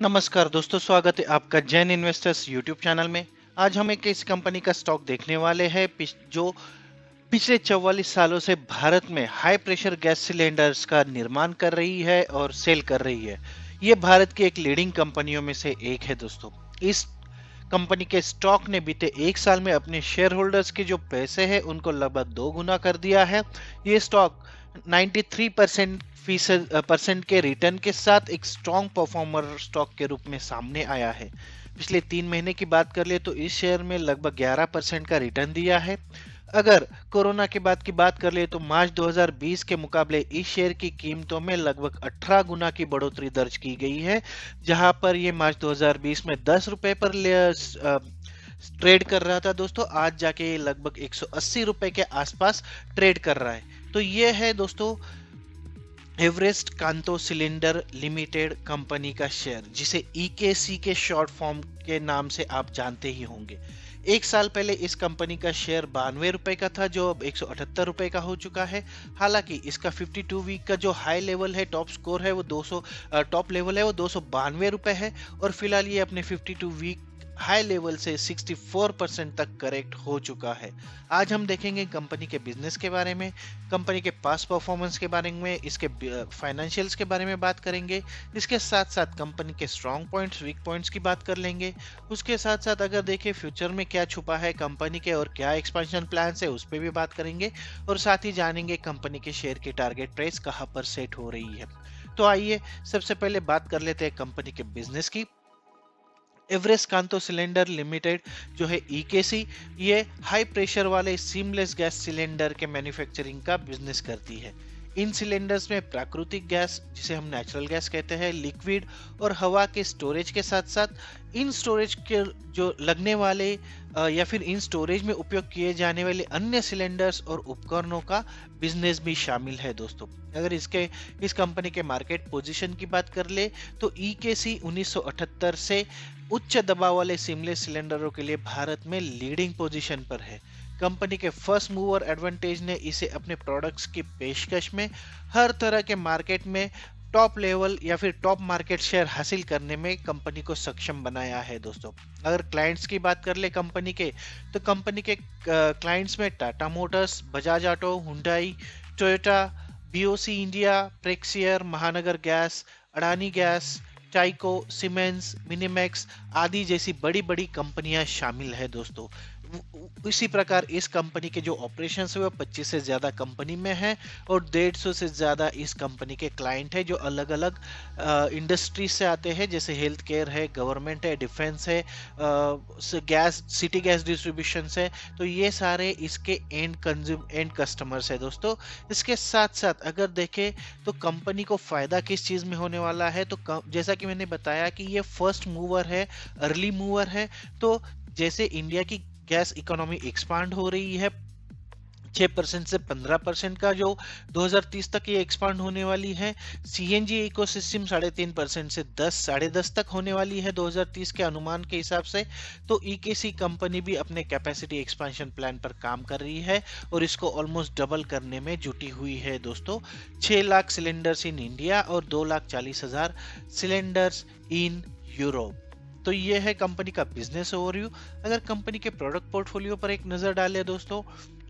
नमस्कार दोस्तों, स्वागत है आपका जैन इन्वेस्टर्स यूट्यूब चैनल में। आज हम एक ऐसी कंपनी का स्टॉक देखने वाले हैं जो पिछले 44 सालों से भारत में हाई प्रेशर गैस सिलेंडर्स का निर्माण कर रही है और सेल कर रही है। ये भारत की एक लीडिंग कंपनियों में से एक है दोस्तों। इस कंपनी के स्टॉक ने बीते एक साल में अपने शेयर होल्डर्स के जो पैसे हैं उनको लगभग 2 गुना कर दिया है। ये स्टॉक 93% के रिटर्न के साथ एक स्ट्रॉन्ग परफॉर्मर स्टॉक के रूप में सामने आया है। पिछले 3 महीने की बात कर ले तो इस शेयर में लगभग 11% का रिटर्न दिया है। अगर कोरोना के बाद की बात कर ले तो मार्च 2020 के मुकाबले इस शेयर की कीमतों में लगभग 18 गुना की बढ़ोतरी दर्ज की गई है। जहां पर ये मार्च 2020 में 10 रुपए पर ट्रेड कर रहा था दोस्तों, आज जाके लगभग 180 रुपए के आसपास ट्रेड कर रहा है। तो ये है दोस्तों Everest Kanto cylinder limited company का शेयर, जिसे ईकेसी के शॉर्ट फॉर्म के नाम से आप जानते ही होंगे। एक साल पहले इस कंपनी का शेयर 92 रुपए का था, जो अब 178 रुपए का हो चुका है। हालांकि इसका 52 वीक का जो हाई लेवल है, टॉप स्कोर है वो 200, टॉप लेवल है वो 292 रुपए है। और फिलहाल ये अपने 52 वीक हाई लेवल से 64% तक करेक्ट हो चुका है। आज हम देखेंगे कंपनी के बिजनेस के बारे में, कंपनी के पास्ट परफॉर्मेंस के बारे में, इसके फाइनेंशियल्स के बारे में बात करेंगे। इसके साथ साथ कंपनी के स्ट्रॉन्ग पॉइंट्स, वीक पॉइंट्स की बात कर लेंगे। उसके साथ साथ अगर देखें फ्यूचर में क्या छुपा है कंपनी के और क्या एक्सपेंशन प्लान्स है, उस पर भी बात करेंगे। और साथ ही जानेंगे कंपनी के शेयर की टारगेट प्राइस कहाँ पर सेट हो रही है। तो आइए सबसे पहले बात कर लेते हैं कंपनी के बिजनेस की। एवरेस्ट कांतो सिलेंडर लिमिटेड जो है ईकेसी, ये हाई प्रेशर वाले सीमलेस गैस सिलेंडर के मैन्युफैक्चरिंग का बिजनेस करती है। इन सिलेंडर्स में प्राकृतिक गैस, जिसे हम नेचुरल गैस कहते हैं, लिक्विड और हवा के स्टोरेज के साथ साथ इन स्टोरेज के जो लगने वाले या फिर इन स्टोरेज में उपयोग किए जाने वाले अन्य सिलेंडर्स और उपकरणों का बिजनेस भी शामिल है दोस्तों। अगर इस कंपनी के मार्केट पोजीशन की बात कर ले तो ईकेसी 1978 से उच्च दबाव वाले सीमलेस सिलेंडरों के लिए भारत में लीडिंग पोजीशन पर है। कंपनी के फर्स्ट मूवर एडवांटेज ने इसे अपने प्रोडक्ट्स की पेशकश में हर तरह के मार्केट में टॉप लेवल या फिर टॉप मार्केट शेयर हासिल करने में कंपनी को सक्षम बनाया है दोस्तों। अगर क्लाइंट्स की बात कर ले कंपनी के, तो कंपनी के क्लाइंट्स में Tata Motors, Bajaj Auto, Hyundai, Toyota, BOC India, Praxair, Mahanagar Gas, Adani Gas, Tyco, Siemens, Minimax आदि जैसी बड़ी बड़ी कंपनियां शामिल है दोस्तों। इसी प्रकार इस कंपनी के जो ऑपरेशंस है वो 25 से ज्यादा कंपनी में है और 150 से ज्यादा इस कंपनी के क्लाइंट है, जो अलग अलग इंडस्ट्रीज से आते हैं, जैसे हेल्थ केयर है, गवर्नमेंट है, डिफेंस है, गैस, सिटी गैस डिस्ट्रीब्यूशन है। तो ये सारे इसके एंड कस्टमर्स है दोस्तों। इसके साथ साथ अगर देखें तो कंपनी को फायदा किस चीज में होने वाला है, तो जैसा कि मैंने बताया कि ये फर्स्ट मूवर है, अर्ली मूवर है। तो जैसे इंडिया की गैस इकोनॉमी एक्सपांड हो रही है 6% से 15% का, जो 2030 तक ये एक्सपांड होने वाली है। सीएनजी इकोसिस्टम 3.5% से 10-10.5 तक होने वाली है 2030 के अनुमान के हिसाब से। तो ईकेसी कंपनी भी अपने कैपेसिटी एक्सपेंशन प्लान पर काम कर रही है और इसको ऑलमोस्ट डबल करने में जुटी हुई है दोस्तों। 6 लाख सिलेंडर्स इन इंडिया और 2,40,000 सिलेंडर्स इन यूरोप। तो ये है कंपनी का बिजनेस ओवरव्यू। अगर कंपनी के प्रोडक्ट पोर्टफोलियो पर एक नजर डालें दोस्तों,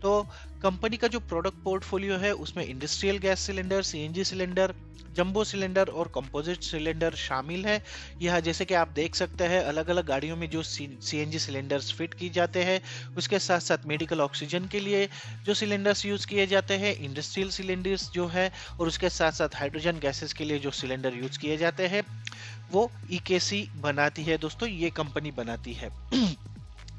तो कंपनी का जो प्रोडक्ट पोर्टफोलियो है उसमें industrial gas cylinder, CNG cylinder, jumbo cylinder और कंपोजिट सिलेंडर शामिल है। यह जैसे कि आप देख सकते हैं अलग अलग गाड़ियों में जो सीएनजी सिलेंडर्स फिट की जाते हैं, उसके साथ साथ मेडिकल ऑक्सीजन के लिए जो सिलेंडर्स यूज किए जाते हैं, इंडस्ट्रियल सिलेंडर्स जो है, और उसके साथ साथ हाइड्रोजन गैसेस के लिए जो सिलेंडर यूज किए जाते हैं वो ईकेसी बनाती है दोस्तों, ये कंपनी बनाती है।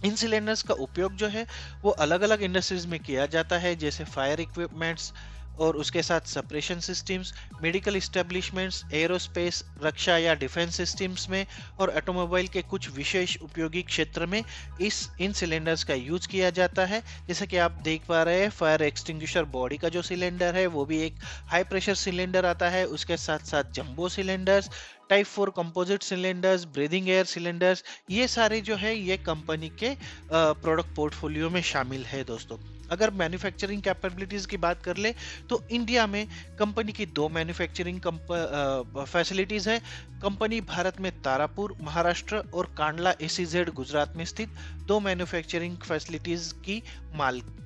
इन सिलेंडर्स का उपयोग जो है वो अलग अलग इंडस्ट्रीज में किया जाता है, जैसे फायर इक्विपमेंट्स और उसके साथ separation systems, medical establishments, aerospace, रक्षा या डिफेंस सिस्टम्स में और ऑटोमोबाइल के कुछ विशेष उपयोगी क्षेत्र में इन सिलेंडर्स का यूज किया जाता है। जैसे कि आप देख पा रहे हैं फायर एक्सटिंग्विशर बॉडी का जो सिलेंडर है वो भी एक हाई प्रेशर सिलेंडर आता है। उसके साथ साथ jumbo cylinders, type 4 composite cylinders, breathing air cylinders, ये सारे जो है ये कंपनी के प्रोडक्ट पोर्टफोलियो में शामिल है दोस्तों। अगर मैन्युफैक्चरिंग कैपेबिलिटीज की बात कर ले तो इंडिया में कंपनी की दो मैन्युफैक्चरिंग फैसिलिटीज है। कंपनी भारत में तारापुर महाराष्ट्र और कांडला एसीजेड गुजरात में स्थित दो मैन्युफैक्चरिंग फैसिलिटीज की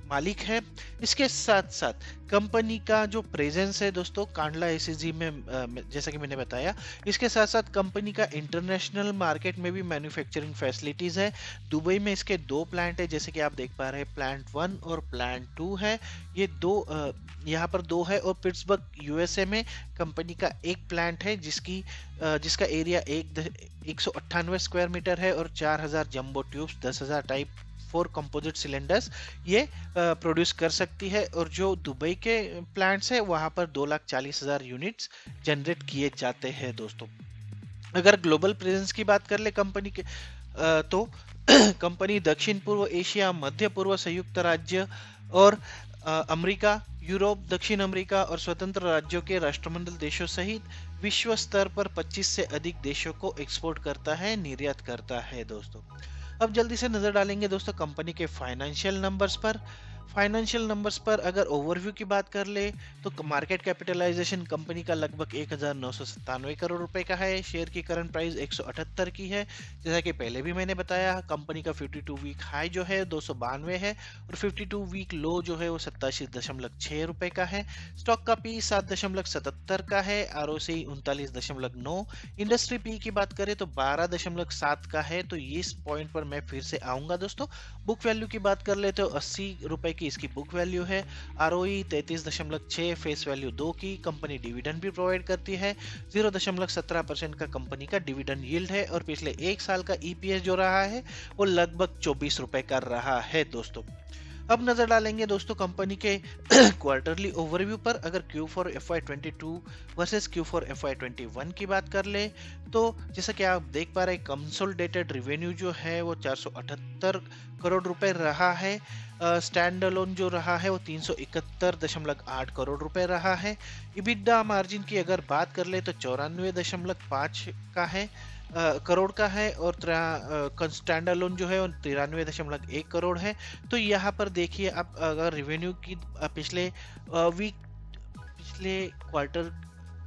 मालिक है। इसके साथ साथ कंपनी का जो प्रेजेंस है दोस्तों कांडला एसीजी में, जैसा कि मैंने बताया, इसके साथ साथ कंपनी का इंटरनेशनल मार्केट में भी मैन्युफैक्चरिंग फैसिलिटीज है। दुबई में इसके दो प्लांट है, जैसे कि आप देख पा रहे हैं, प्लांट 1 और प्लांट 2 है। ये दो यहाँ पर दो है। और पिट्सबर्ग यूएसए में कंपनी का एक प्लांट है जिसका एरिया 198 स्क्वायर मीटर है और 4000 jumbo tubes, 10,000 type 4 composite cylinders ये प्रोड्यूस कर सकती है। और जो दुबई के प्लांट्स है वहां पर 2,40,000 यूनिट्स जनरेट किए जाते हैं दोस्तों। अगर ग्लोबल प्रेजेंस की बात कर ले कंपनी के तो कंपनी दक्षिण पूर्व एशिया, मध्य पूर्व, संयुक्त राज्य और अमेरिका, यूरोप, दक्षिण अमेरिका और स्वतंत्र राज्यों के राष्ट्रमंडल देशों सहित विश्व स्तर पर 25 से अधिक देशों को एक्सपोर्ट करता है, निर्यात करता है दोस्तों। अब जल्दी से नजर डालेंगे दोस्तों कंपनी के फाइनेंशियल नंबर्स पर। फाइनेंशियल नंबर्स पर अगर ओवरव्यू की बात कर ले तो मार्केट कैपिटलाइजेशन कंपनी का लगभग 1997 करोड़ रुपए का है। शेयर की करंट प्राइस 178 की है। जैसा कि पहले भी मैंने बताया, कंपनी का 52 वीक हाई जो है 292 है और 52 वीक लो जो है वो 87.6 रुपए का है। स्टॉक का पी 7.77 का है। आरओसी 39.9। इंडस्ट्री पी की बात करें तो 12.7 का है। तो इस पॉइंट पर मैं फिर से आऊंगा दोस्तों। बुक वैल्यू की बात कर ले तो 80 रुपए की इसकी बुक वैल्यू है। आरओई 33.6, फेस वैल्यू 2 की। कंपनी डिविडेंड भी प्रोवाइड करती है। 0.17% का कंपनी का डिविडेंड यील्ड है और पिछले एक साल का ईपीएस जो रहा है वो लगभग 24 रुपए का रहा है दोस्तों। अब नजर डालेंगे दोस्तों कंपनी के क्वार्टरली ओवरव्यू पर। अगर Q4 FY22 versus Q4 FY21 की बात कर ले तो जैसा कि आप देख पा रहे हैं, कंसोलिडेटेड रेवेन्यू जो है वो 478 करोड़ रुपए रहा है। स्टैंड अलोन जो रहा है वो 371.8 करोड़ रुपए रहा है। इबिडा मार्जिन की अगर बात कर ले तो 94.5 का है, करोड़ का है। और स्टैंड अलोन जो है वो 93.1 करोड़ है। तो यहाँ पर देखिए आप, अगर रेवेन्यू की पिछले क्वार्टर,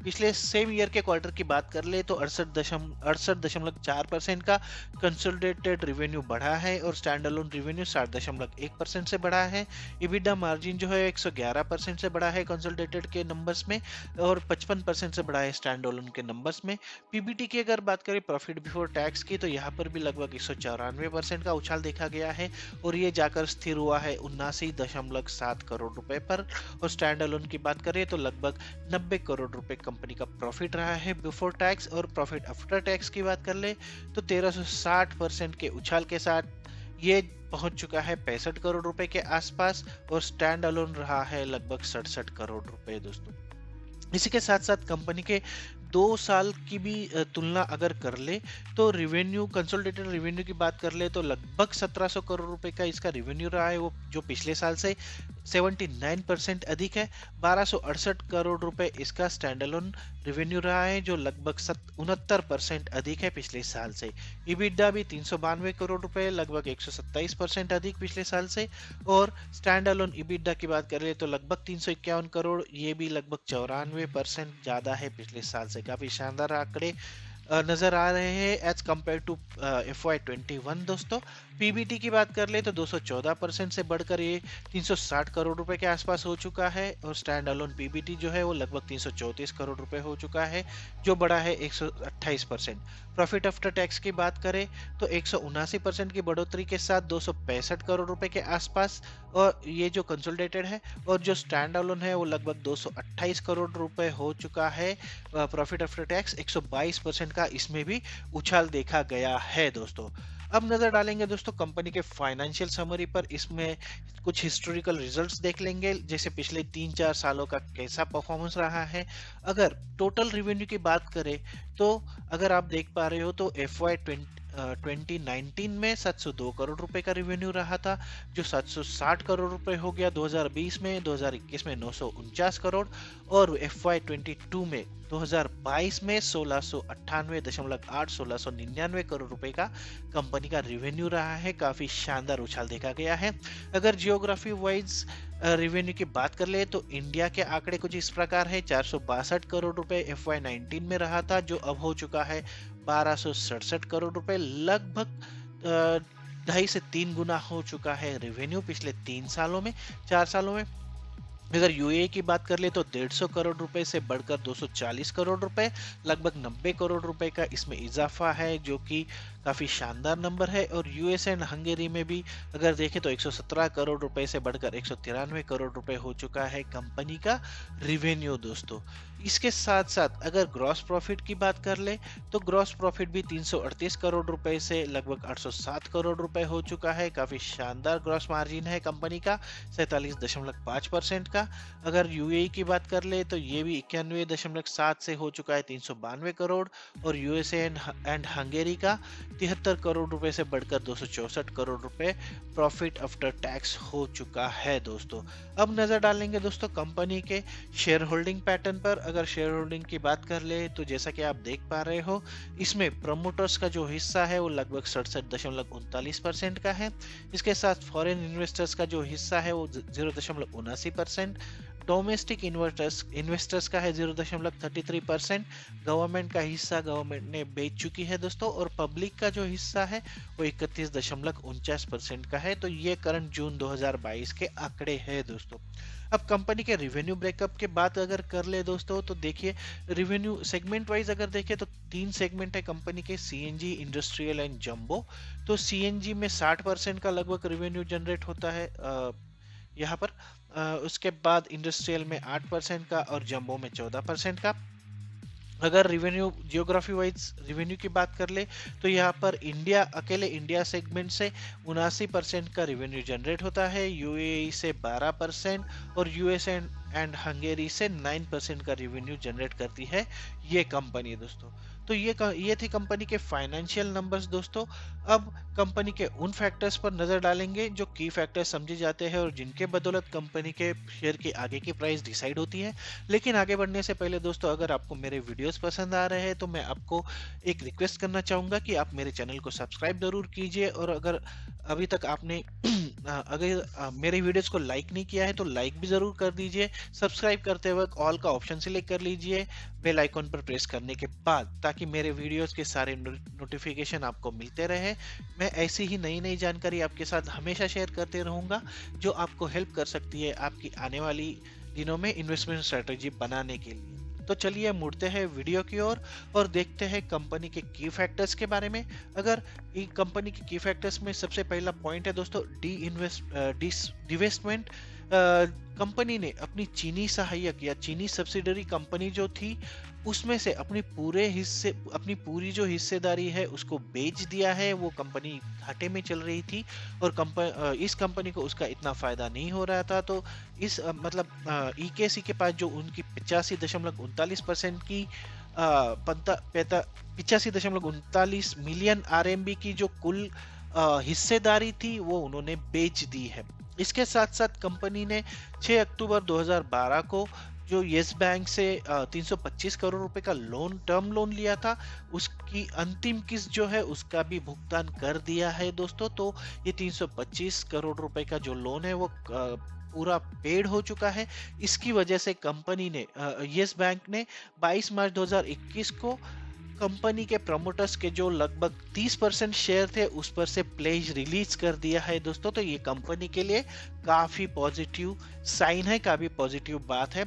पिछले सेम ईयर के क्वार्टर की बात कर ले तो 68.4% का कंसोलिडेटेड रेवेन्यू बढ़ा है और स्टैंड अलोन रेवेन्यू 60.1% से बढ़ा है। इबिडा मार्जिन जो है 111% से बढ़ा है कंसोलिडेटेड के नंबर्स में और 55% से बढ़ा है स्टैंड अलोन के नंबर्स में। पीबीटी की अगर बात करें, प्रॉफिट बिफोर टैक्स की, तो यहाँ पर भी लगभग 194% का उछाल देखा गया है और ये जाकर स्थिर हुआ है 79.7 करोड़ रुपए पर। और स्टैंड अलोन की बात करें तो लगभग 90 करोड़ रुपए कंपनी का प्रॉफिट रहा है बिफोर टैक्स। और प्रॉफिट आफ्टर टैक्स की बात कर ले तो 1360% के उछाल के साथ ये पहुंच चुका है 65 करोड़ रुपए के आसपास और स्टैंड अलोन रहा है लगभग 67 करोड़ रुपए दोस्तों। इसी के साथ साथ कंपनी के 2 साल की भी तुलना अगर कर ले तो रेवेन्यू, कंसोलिडेटेड रेवेन्यू की बात कर ले तो लगभग 1700 करोड़ रुपए का इसका रेवेन्यू रहा है, वो जो पिछले साल से 79% अधिक है। 1268 करोड़ रुपए इसका स्टैंड अलोन रेवेन्यू रहा है जो लगभग 69% अधिक है पिछले साल से। इबिडा भी 392 करोड़ रुपए, लगभग 127% अधिक पिछले साल से। और स्टैंड अलोन इबिडा की बात करें तो लगभग 351 करोड़, ये भी लगभग 94% ज्यादा है पिछले साल से। काफी शानदार आंकड़े नजर आ रहे हैं एज कम्पेयर टू FY21 दोस्तों। पीबीटी की बात कर ले तो 214% से बढ़कर ये 360 करोड़ रुपए के आसपास हो चुका है और स्टैंड अलोन पीबीटी जो है वो लगभग 334 करोड़ रुपए हो चुका है जो बढ़ा है 128%। प्रॉफिट आफ्टर टैक्स की बात करें तो 179% की बढ़ोतरी के साथ 265 करोड़ रुपए के आसपास और ये जो कंसोलिडेटेड है। और जो स्टैंड अलोन है वो लगभग 228 करोड़ रुपए हो चुका है। प्रॉफिट आफ्टर टैक्स 122% का इसमें भी उछाल देखा गया है दोस्तों। अब नजर डालेंगे दोस्तों कंपनी के फाइनेंशियल समरी पर। इसमें कुछ हिस्टोरिकल रिजल्ट्स देख लेंगे, जैसे पिछले 3-4 सालों का कैसा परफॉर्मेंस रहा है। अगर टोटल रेवेन्यू की बात करें तो अगर आप देख पा रहे हो तो 2019 में 702 करोड़ रुपए का रेवेन्यू रहा था, जो 760 करोड़ रुपए हो गया 2020 में, 2021 में 949 करोड़, और FY22 में 2022 में 1699 करोड़ रुपए का कंपनी का रेवेन्यू रहा है। काफी शानदार उछाल देखा गया है। अगर जियोग्राफी वाइज रेवेन्यू की बात कर ले तो इंडिया के आंकड़े कुछ इस प्रकार है। 462 करोड़ रुपए FY19 में रहा था, जो अब हो चुका है 1267 करोड़ रुपए। लगभग 2.5 से 3 गुना हो चुका है रेवेन्यू पिछले 3 सालों में, 4 सालों में। अगर यूएई की बात कर ले तो 150 करोड़ रुपए से बढ़कर 240 करोड़ रुपए, लगभग 90 करोड़ रुपए का इसमें इजाफा है, जो कि काफी शानदार नंबर है। और यूएस एंड हंगेरी में भी अगर देखें तो 117 करोड़ रुपए से बढ़कर 193 करोड़ रुपए हो चुका है कंपनी का रिवेन्यू दोस्तों। इसके साथ साथ अगर ग्रॉस प्रॉफिट की बात कर ले तो ग्रॉस प्रॉफिट भी 338 करोड़ रुपए से लगभग 807 करोड़ रुपए हो चुका है। काफी शानदार ग्रॉस मार्जिन है कंपनी का 47.5% का। अगर यूएई की बात कर ले तो ये भी 91.7 से हो चुका है 392 करोड़, और यूएसए एंड हंगेरी का 73 करोड़ रुपए से बढ़कर 264 करोड़ रुपए प्रॉफिट आफ्टर टैक्स हो चुका है दोस्तों। अब नजर डालेंगे दोस्तों कंपनी के शेयर होल्डिंग पैटर्न पर। अगर शेयर होल्डिंग की बात कर ले तो जैसा कि आप देख पा रहे हो, इसमें प्रमोटर्स का जो हिस्सा है वो लगभग 67.39% का है। इसके साथ फॉरेन इन्वेस्टर्स का जो हिस्सा है वो 0.79%, डोमेस्टिक इन्वेस्टर्स का है 0.33%, गवर्नमेंट का हिस्सा गवर्नमेंट ने बेच चुकी है दोस्तों, और पब्लिक का जो हिस्सा है वो 31.49% का है। तो ये करंट जून 2022 के आंकड़े हैं दोस्तों। अब कंपनी के रिवेन्यू ब्रेकअप के बात अगर कर ले दोस्तों तो देखिए, रिवेन्यू सेगमेंट वाइज अगर देखें तो 3 सेगमेंट है कंपनी के, सीएनजी, इंडस्ट्रियल एंड जंबो। तो सीएनजी में 60% का लगभग रिवेन्यू जनरेट होता है यहाँ पर। उसके बाद इंडस्ट्रियल में 8% का और जंबो में 14% का। अगर रिवेन्यू जियोग्राफी वाइज रिवेन्यू की बात कर ले तो यहाँ पर इंडिया, अकेले इंडिया सेगमेंट से 79% का रिवेन्यू जनरेट होता है, यूएई से 12% और यूएस एंड हंगेरी से 9% का रिवेन्यू जनरेट करती है ये कंपनी दोस्तों। तो ये थी कंपनी के फाइनेंशियल नंबर्स दोस्तों। अब कंपनी के उन फैक्टर्स पर नजर डालेंगे जो की फैक्टर्स समझे जाते हैं और जिनके बदौलत कंपनी के शेयर की आगे की प्राइस डिसाइड होती है। लेकिन आगे बढ़ने से पहले दोस्तों, अगर आपको मेरे वीडियोस पसंद आ रहे हैं तो मैं आपको एक रिक्वेस्ट करना चाहूंगा कि आप मेरे चैनल को सब्सक्राइब जरूर कीजिए, और अगर अभी तक आपने अगर मेरे वीडियोस को लाइक नहीं किया है तो लाइक भी जरूर कर दीजिए। सब्सक्राइब करते वक्त ऑल का ऑप्शन सिलेक्ट कर लीजिए बेल आइकॉन पर प्रेस करने के बाद, ताकि मेरे वीडियोस के सारे नोटिफिकेशन आपको मिलते रहे। मैं ऐसी ही नई नई जानकारी आपके साथ हमेशा शेयर करते रहूंगा जो आपको हेल्प कर सकती है आपकी आने वाली दिनों में इन्वेस्टमेंट स्ट्रेटेजी बनाने के लिए। तो चलिए मुड़ते हैं वीडियो की ओर और देखते हैं कंपनी के की फैक्टर्स के बारे में। अगर कंपनी के की फैक्टर्स में सबसे पहला पॉइंट है दोस्तों डिवेस्टमेंट। कंपनी ने अपनी चीनी सहायक या चीनी सब्सिडरी कंपनी जो थी उसमें से अपनी पूरी जो हिस्सेदारी है उसको बेच दिया है। वो कंपनी घाटे में चल रही थी और इस कंपनी को उसका इतना फायदा नहीं हो रहा था। तो इस ईकेसी के पास जो उनकी 85.39% की 85.39 मिलियन आरएमबी की जो कुल हिस्सेदारी थी वो उन्होंने बेच दी है। इसके साथ साथ कंपनी ने 6 अक्टूबर 2012 को जो यस बैंक से 325 करोड़ रुपए का टर्म लोन लिया था, उसकी अंतिम किस्त जो है उसका भी भुगतान कर दिया है दोस्तों। तो ये 325 करोड़ रुपए का जो लोन है वो पूरा पेड हो चुका है। इसकी वजह से कंपनी ने यस बैंक ने 22 मार्च 2021 को कंपनी के प्रमोटर्स के जो लगभग 30% शेयर थे उस पर से प्लेज रिलीज कर दिया है दोस्तों। तो ये कंपनी के लिए काफी पॉजिटिव साइन है, काफी पॉजिटिव बात है।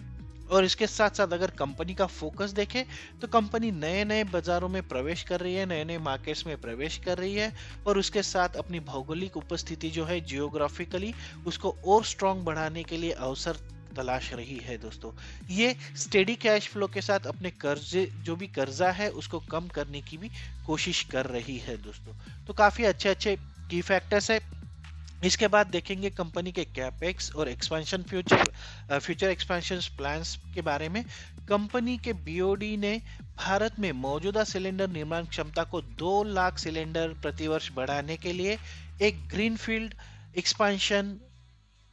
और इसके साथ साथ अगर कंपनी का फोकस देखें तो कंपनी नए नए बाजारों में प्रवेश कर रही है, नए नए मार्केट्स में प्रवेश कर रही है, और उसके साथ अपनी भौगोलिक उपस्थिति जो है जियोग्राफिकली उसको और स्ट्रॉन्ग बढ़ाने के लिए अवसर तलाश रही है दोस्तों। ये स्टेडी कैश फ्लो के साथ अपने कर्जे जो भी कर्जा है उसको कम करने की भी कोशिश कर रही है दोस्तों। तो काफी अच्छे अच्छे की फैक्टर्स है। इसके बाद देखेंगे कंपनी के कैपेक्स और एक्सपेंशन फ्यूचर एक्सपेंशन प्लान्स के बारे में। कंपनी के बीओडी ने भारत में मौजूदा सिलेंडर निर्माण क्षमता को 2 लाख सिलेंडर प्रति वर्ष बढ़ाने के लिए एक ग्रीनफील्ड एक्सपेंशन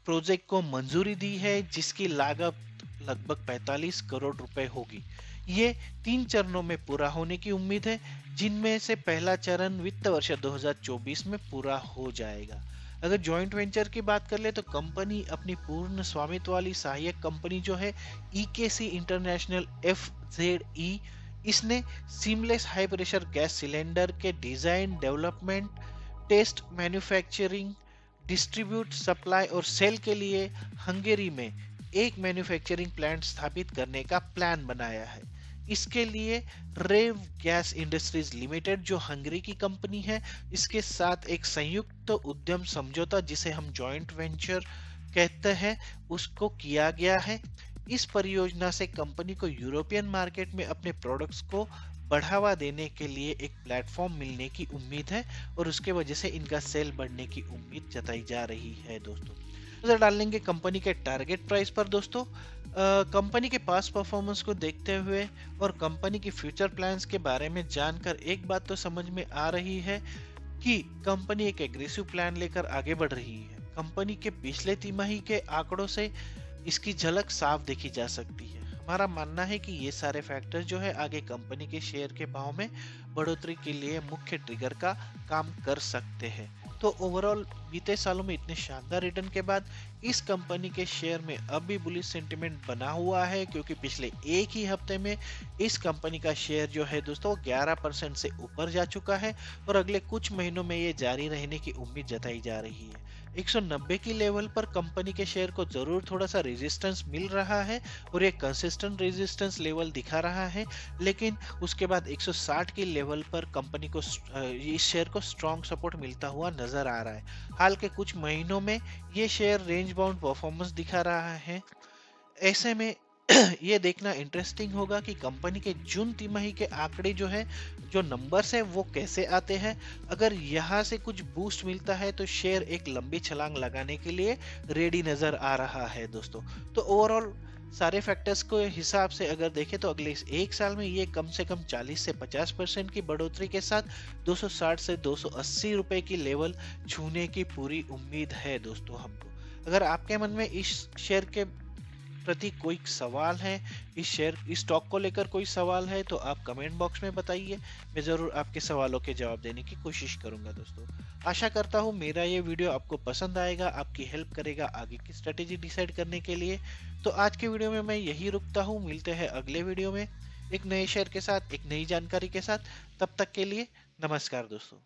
प्रोजेक्ट को मंजूरी दी है, जिसकी लागत लगभग 45 करोड़ रुपए होगी। ये 3 चरणों में पूरा होने की उम्मीद है, जिनमें से पहला चरण वित्त वर्ष 2024 में पूरा हो जाएगा। अगर जॉइंट वेंचर की बात कर ले तो कंपनी अपनी पूर्ण स्वामित्व वाली सहायक कंपनी जो है ईकेसी इंटरनेशनल FZE, इसने seamless high pressure gas cylinder के design, development, test, manufacturing, distribute, supply और सेल के लिए हंगेरी में एक मैन्युफैक्चरिंग प्लांट स्थापित करने का प्लान बनाया है। इसके लिए रेव गैस इंडस्ट्रीज लिमिटेड जो हंगरी की कंपनी है, इसके साथ एक संयुक्त उद्यम समझौता, जिसे हम जॉइंट वेंचर कहते हैं, उसको किया गया है। इस परियोजना से कंपनी को यूरोपियन मार्केट में अपने प्रोडक्ट्स को बढ़ावा देने के लिए एक प्लेटफॉर्म मिलने की उम्मीद है और उसके वजह से इनका सेल बढ़ने की उम्मीद जताई जा रही है दोस्तों। नजर डाल लेंगे कंपनी के टारगेट प्राइस पर दोस्तों। कंपनी के पास परफॉर्मेंस को देखते हुए और कंपनी की फ्यूचर प्लान्स के बारे में जानकर एक बात तो समझ में आ रही है कि कंपनी एक एग्रेसिव प्लान लेकर आगे बढ़ रही है। कंपनी के पिछले तिमाही के आंकड़ों से इसकी झलक साफ देखी जा सकती है। हमारा मानना है कि ये सारे फैक्टर्स जो है आगे कंपनी के शेयर के भाव में बढ़ोतरी के लिए मुख्य ट्रिगर का काम कर सकते हैं। तो ओवरऑल बीते सालों में इतने शानदार रिटर्न के बाद इस कंपनी के शेयर में अब भी बुलिश सेंटिमेंट बना हुआ है, क्योंकि पिछले एक ही हफ्ते में इस कंपनी का शेयर जो है दोस्तों 11% से ऊपर जा चुका है और अगले कुछ महीनों में ये जारी रहने की उम्मीद जताई जा रही है। 190 की लेवल पर कंपनी के शेयर को जरूर थोड़ा सा रेजिस्टेंस मिल रहा है और ये कंसिस्टेंट रेजिस्टेंस लेवल दिखा रहा है, लेकिन उसके बाद 160 की लेवल पर कंपनी को इस शेयर को स्ट्रॉन्ग सपोर्ट मिलता हुआ नजर आ रहा है। हाल के कुछ महीनों में ये शेयर रेंज बाउंड परफॉर्मेंस दिखा रहा है। ऐसे में ये देखना इंटरेस्टिंग होगा कि कंपनी के जून तिमाही के आंकड़े जो है, जो नंबर्स है, वो कैसे आते हैं। अगर यहाँ से कुछ बूस्ट मिलता है तो शेयर एक लंबी छलांग लगाने के लिए रेडी नजर आ रहा है दोस्तों। तो ओवरऑल सारे फैक्टर्स को हिसाब से अगर देखें तो अगले एक साल में ये कम से कम 40 से 50% की बढ़ोतरी के साथ 260 से 280 रुपए की लेवल छूने की पूरी उम्मीद है दोस्तों हमको। अगर आपके मन में इस शेयर के प्रति कोई सवाल है, इस स्टॉक को लेकर कोई सवाल है, तो आप कमेंट बॉक्स में बताइए। मैं जरूर आपके सवालों के जवाब देने की कोशिश करूंगा दोस्तों। आशा करता हूं मेरा ये वीडियो आपको पसंद आएगा, आपकी हेल्प करेगा आगे की स्ट्रेटेजी डिसाइड करने के लिए। तो आज के वीडियो में मैं यही रुकता हूं, मिलते हैं अगले वीडियो में एक नए शेयर के साथ, एक नई जानकारी के साथ। तब तक के लिए नमस्कार दोस्तों।